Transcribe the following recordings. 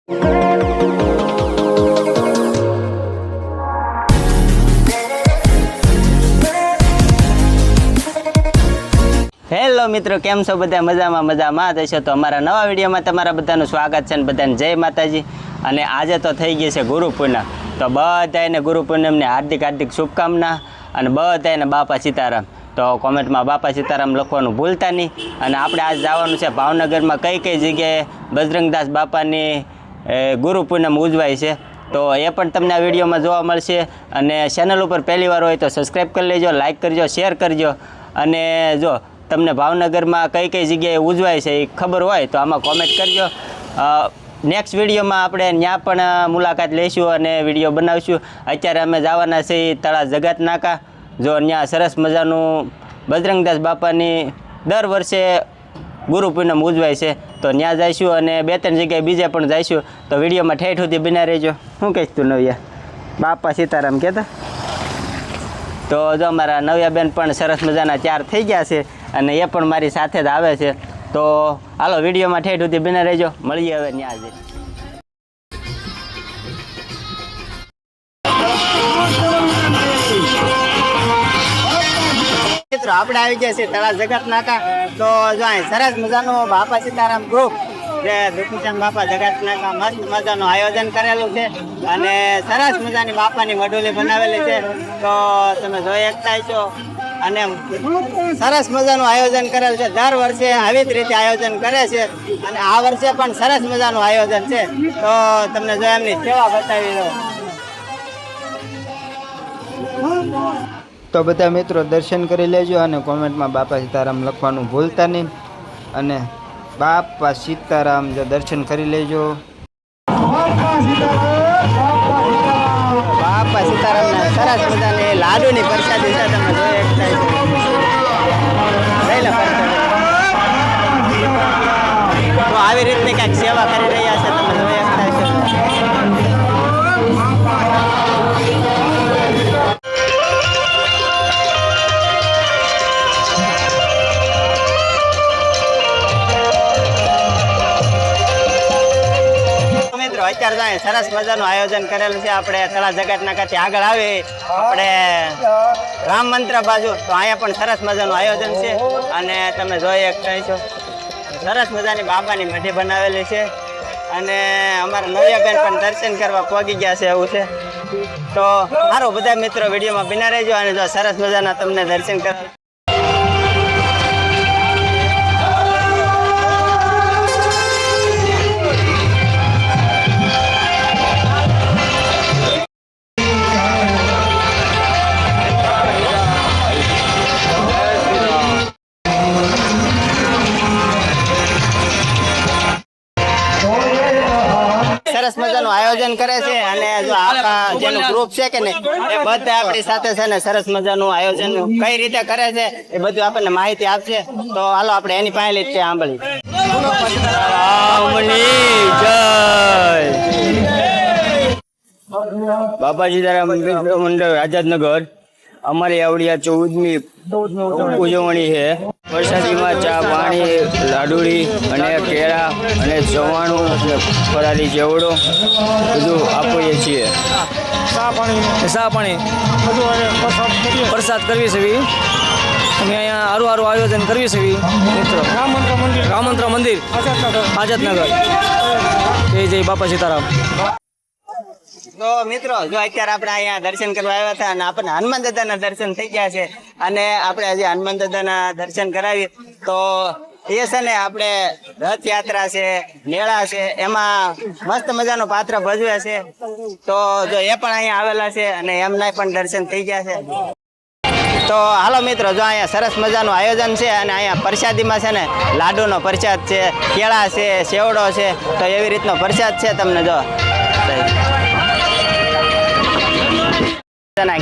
Hello મિત્રો, કેમ છો બધા? મજામાં થશો તો અમારા નવા વિડીયોમાં તમારા બધાનું સ્વાગત છે અને બધાને જય માતાજી. અને આજે તો થઈ ગઈ છે ગુરુ પૂનમ, તો બધાને ગુરુ પૂનમની હાર્દિક શુભકામના અને બધાને બાપા સીતારામ. તો કોમેન્ટમાં બાપા સીતારામ લખવાનું ભૂલતા નહીં. અને આપણે આજ જવાનું છે ભાવનગરમાં કઈ જગ્યાએ બજરંગદાસ બાપાની ગુરુ પૂનમ ઉજવાય છે, તો એ પણ તમને આ વિડીયોમાં જોવા મળશે. અને ચેનલ ઉપર પહેલી વાર હોય તો સબસ્ક્રાઈબ કરી લેજો, લાઇક કરજો, શેર કરજો. અને જો તમને ભાવનગરમાં કઈ જગ્યાએ ઉજવાય છે એ ખબર હોય તો આમાં કોમેન્ટ કરજો. નેક્સ્ટ વિડીયોમાં આપણે ત્યાં પણ મુલાકાત લઈશું અને વિડીયો બનાવીશું. અત્યારે અમે જવાના છીએ તળા જગત નાકા. જો ત્યાં સરસ મજાનું બજરંગદાસ બાપાની દર વર્ષે ગુરુ પૂનમ ઉજવાય છે, તો ત્યાં જઈશું અને 2-3 જગ્યાએ બીજે પણ જઈશું. તો વિડીયોમાં ઠેઠ સુધી બના રહેજો. શું કહીશ તું નવ્યા? બાપા સીતારામ કહેતા. તો જો અમારા નવ્યાબેન પણ સરસ મજાના તૈયાર થઈ ગયા છે અને એ પણ મારી સાથે જ આવે છે. તો હાલો વિડીયોમાં ઠેઠ સુધી બના રહેજો. મળીએ હવે ત્યાં જ. મિત્રો આપણે આવી ગયા છીએ તળા જગત નાકા. તો જો અહીં સરસ મજાનું બાપા સીતારામ ગ્રુપ જે દુખીચંદ બાપા જગત નાકા મસ્ત મજાનું આયોજન કરેલું છે અને સરસ મજાની બાપાની મઢુલી બનાવેલી છે. તો તમે જોઈ શકતા છો અને સરસ મજાનું આયોજન કરેલું છે. દર વર્ષે આવી જ રીતે આયોજન કરે છે અને આ વર્ષે પણ સરસ મજાનું આયોજન છે. તો તમને જો એમની સેવા બતાવી દો. તો બધા મિત્રો દર્શન કરી લેજો અને કોમેન્ટમાં બાપા સીતારામ લખવાનું ભૂલતા નહીં. અને બાપા સીતારામ જો દર્શન કરી લેજો. બાપા સીતારામના સરસ મજાની લાડુની પ્રસાદી છે. તમે જોઈ શકતા છો. તો આવી રીતની કંઈક સેવા કરી રહ્યા છે. તમે જોઈ શકતા છો. અત્યારે સરસ મજાનું આયોજન કરેલું છે. આપણે તળા જગત નાકાથી આગળ આવી આપણે રામ મંત્ર બાજુ, તો અહીંયા પણ સરસ મજાનું આયોજન છે. અને તમે જોઈ શકતા છો સરસ મજાની બાબાની મઢી બનાવેલી છે. અને અમારા નવ્યાબેન પણ દર્શન કરવા પહોંચી ગયા છે એવું છે. તો સારું બધા મિત્રો વિડીયોમાં બિના રહેજો અને જો સરસ મજાના તમને દર્શન કરવા. સરસ મજાનું આયોજન કરે છે અને જો આપણા જેનું ગ્રુપ છે કે ને એ બધા આપણી સાથે છે ને સરસ મજાનું આયોજન કઈ રીતે કરે છે એ બધું આપણને માહિતી આપશે. તો હાલો આપણે એની પાસે જ સાંભળી. બાપા સીતારામ મંડળ આઝાદનગર અમારી આવડિયા 14મી ઉજવણી છે. પ્રસાદીમાં ચા, પાણી, લાડુડી અને કેળા અને ચવાણું અને ફરારી ચેવડો બધું આપીએ છીએ. ચા પાણી પ્રસાદ કરવી છે. અમે અહીંયા સારું આયોજન કરવી છે મિત્રો. રામ મંત્ર મંદિર આઝાદનગર. જય બાપા સીતારામ. તો મિત્રો જો અત્યારે આપણે અહીંયા દર્શન કરવા આવ્યા હતા અને આપણને હનુમાન દાદાના દર્શન થઈ ગયા છે. અને આપણે હજી હનુમાન દાદાના દર્શન કરાવીએ તો એ છે ને આપણે રથયાત્રા છે, મેળા છે, એમાં મસ્ત મજાનું પાત્ર ભજવે છે. તો જો એ પણ અહીંયા આવેલા છે અને એમના પણ દર્શન થઈ ગયા છે. તો હાલો મિત્રો જો અહીંયા સરસ મજાનું આયોજન છે અને અહીંયા પ્રસાદીમાં છે ને લાડુનો પ્રસાદ છે, કેળા છે, સેવડો છે. તો એવી રીતનો પ્રસાદ છે. તમને જો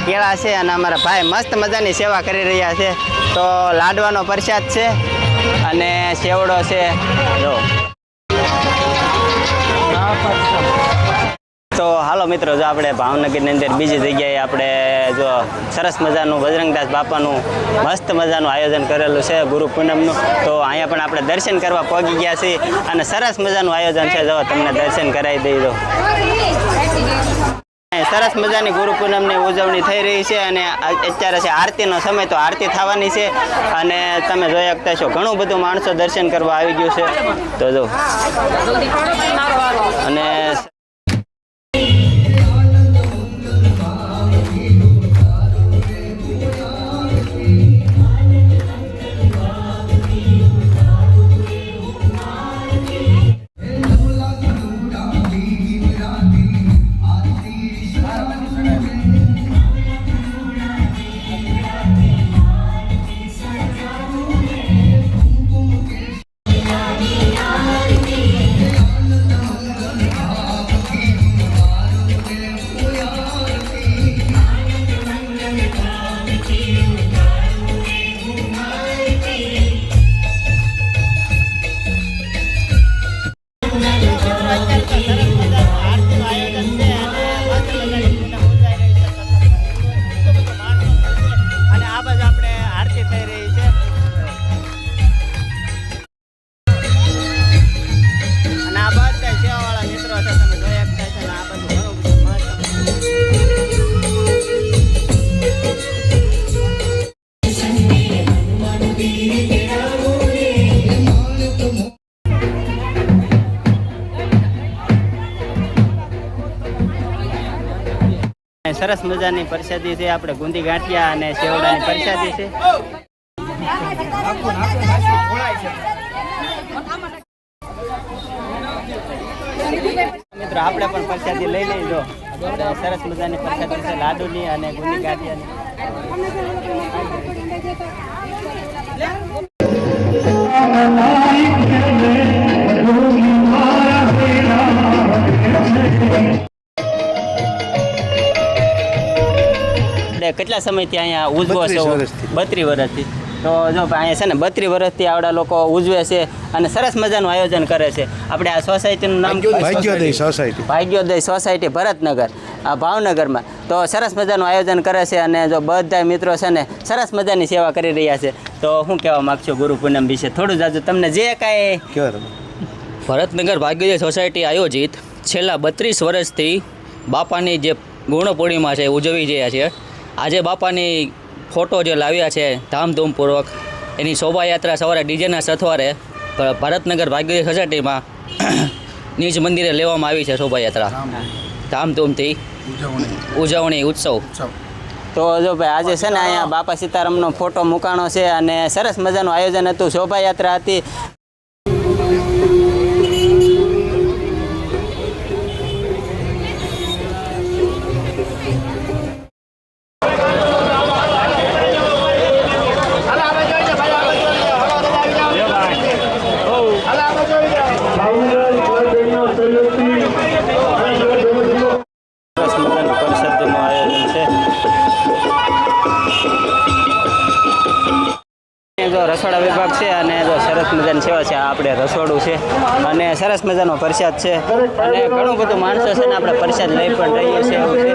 કેળા છે અને અમારા ભાઈ મસ્ત મજાની સેવા કરી રહ્યા છે. તો લાડવાનો પ્રસાદ છે અને સેવડો છે. જો તો હાલો મિત્રો, જો આપણે ભાવનગરની અંદર બીજી જગ્યાએ આપણે જો સરસ મજાનું બજરંગદાસ બાપાનું મસ્ત મજાનું આયોજન કરેલું છે ગુરુ પૂનમનું. તો અહીંયા પણ આપણે દર્શન કરવા પહોંચી ગયા છીએ અને સરસ મજાનું આયોજન છે. જો તમને દર્શન કરાવી દઈ દો. સરસ મજાની ગુરુ પૂનમની ઉજવણી થઈ રહી છે અને અત્યારે છે આરતીનો સમય, તો આરતી થવાની છે અને તમે જોઈ શકતા છો ઘણું બધું માણસો દર્શન કરવા આવી ગયું છે. તો જો અને સરસ મજાની પ્રસાદી છે, આપણે ગુંદી ગાંઠિયા અને સેવડાની પ્રસાદી છે. મિત્રો આપણે પણ પ્રસાદી લઈ લઈજો. સરસ મજાની પ્રસાદી છે લાડુની અને ગુંદી ગાંઠિયાની. કેટલા સમયથી અહીંયા ઉજવો છો? 32 વર્ષથી. તો જો અહીંયા છે ને 32 વર્ષથી આવડા લોકો ઉજવે છે અને સરસ મજાનું આયોજન કરે છે. આપણે આ સોસાયટીનું નામ ભાગ્યોદય સોસાયટી, ભાગ્યોદય સોસાયટી ભરતનગર, આ ભાવનગરમાં. તો સરસ મજાનું આયોજન કરે છે અને જો બધા મિત્રો છે ને સરસ મજાની સેવા કરી રહ્યા છે. તો શું કહેવા માગશો ગુરુ પૂનમ વિશે? થોડું જાજુ તમને જે કાંઈ. ભરતનગર ભાગ્યોદય સોસાયટી આયોજિત છેલ્લા 32 વર્ષથી બાપાની જે ગુણ પૂર્ણિમા છે ઉજવી રહ્યા છે. આજે બાપાની ફોટો જે લાવ્યા છે ધામધૂમપૂર્વક, એની શોભાયાત્રા સવારે ડીજેના સથવારે ભરતનગર ભાગ્યોદય સોસાયટીમાં નિજ મંદિરે લેવામાં આવી છે. શોભાયાત્રા ધામધૂમથી ઉજવણી ઉત્સવ. તો જો ભાઈ આજે છે ને અહીંયા બાપા સીતારામનો ફોટો મૂકાણો છે અને સરસ મજાનું આયોજન હતું, શોભાયાત્રા હતી. રસોડા વિભાગ છે અને જો સરસ મજાની સેવા છે. આપણે રસોડું છે અને સરસ મજાનો પ્રસાદ છે અને ઘણું બધું માણસો છે ને આપણે પ્રસાદ લઈ પણ રહીએ છીએ એવું છે.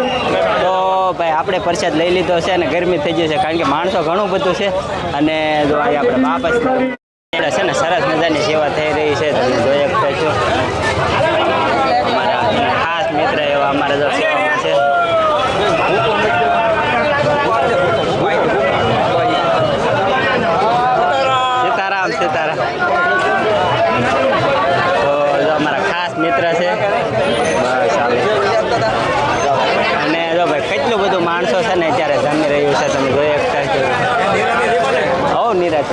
તો ભાઈ આપણે પ્રસાદ લઈ લીધો છે અને ગરમી થઈ જશે કારણ કે માણસો ઘણું બધું છે. અને જો અહીંયા આપણે બાપા આપણે છે ને સરસ મજાની સેવા થઈ રહી છે, તમે જોઈ શકતા છો. અમારા ખાસ મિત્ર એવા અમારા જો સેવામાં છે. સીતારામ. તો જો અમારા ખાસ મિત્ર છે. બસ ચાલે. અને જો ભાઈ કેટલું બધું માણસો છે ને અત્યારે જમી રહ્યું છે, તમે જોઈ શકતા છો. હો નિરાશ.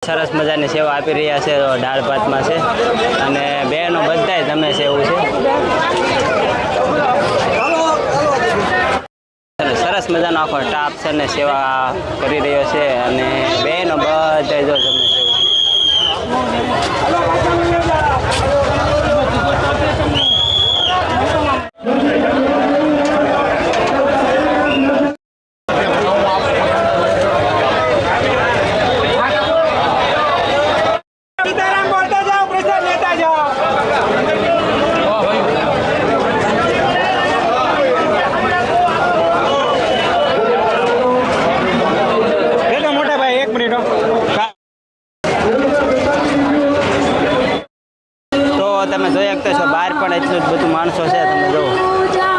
સરસ મજાની સેવા આપી રહ્યા છે. દાળ ભાતમાં છે અને બહેનો બધાય જમે છે એવું છે. સરસ મજાનો આખો સ્ટાફ છે ને સેવા કરી રહ્યો છે અને બહેનો બધા જો જમે છે. સીતારામ બોલતા જાઓ. તમે જોઈ શકતો છો બહાર પણ એટલું જ બધું માણસો છે તમે જુઓ